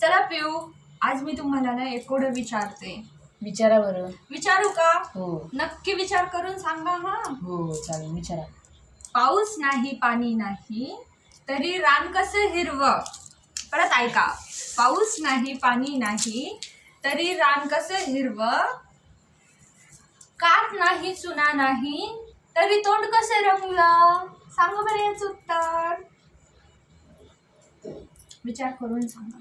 चला पिऊ, आज मी तुम्हाला ना एक कोड विचारते. विचारा बरं. विचारू का? हो नक्की विचार करून सांगा हा. हो चालेल विचारा. पाऊस नाही पाणी नाही तरी रान कसं हिरवं. परत ऐका. पाऊस नाही पाणी नाही तरी रान कसं हिरवं. कात नाही चुना नाही तरी तोंड कसं रंगलं. सांगा बरं याचं उत्तर. विचार करून सांगा.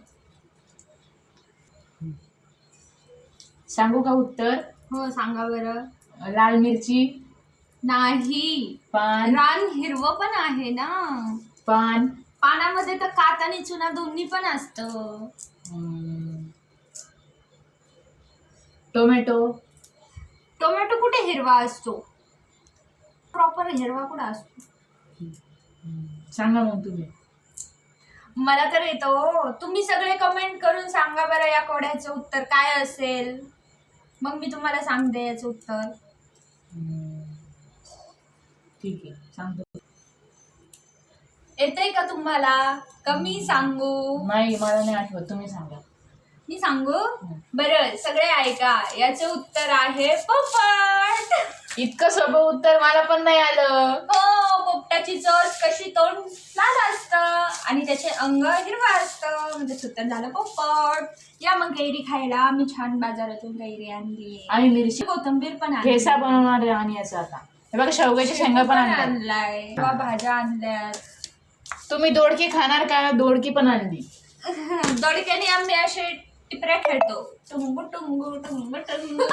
सांगू का उत्तर? हो सांगा बरं. लाल मिरची. नाही. पान. रान हिरवं पण आहे ना. पान. पानामध्ये तर कात आणि चुना दोन्ही पण असतं. टोमॅटो. टोमॅटो कुठे हिरवा असतो? प्रॉपर हिरवा कुठे असतो? सांगा मग तुम्ही. मला तर येतो. तुम्ही सगळे कमेंट करून सांगा बरं या कोड्याचं उत्तर काय असेल. मग मी तुम्हाला सांगते याचं उत्तर. ठीक आहे सांगतो. येतंय का तुम्हाला? कमी सांगू? नाही मला नाही आठवत, तुम्ही सांगा. मी सांगू? बरं सगळे ऐका. याचं उत्तर आहे पोपट. इतकं सोपं उत्तर मला पण नाही आलं. हो, पोपटाची चोच कशी तोंड लाल असतं आणि त्याचे अंग हिरवं असतं, म्हणजे उत्तर झालं पोपट. या मग कैरी खायला. मी छान बाजारातून कैरी आणली आणि मिरची, कोथिंबीर पण आणली. ठेसा बनवणार आणि याचा आता हे बघा शेवग्याच्या शेंगा पण आणल्या. आणलाय किंवा भाज्या आणल्यात. तुम्ही दोडकी खाणार का? दोडकी पण आणली. दोडक्याने आम्ही असे टिपऱ्या खेळतो. टुंगू टुंगू टुंगू टुंगू.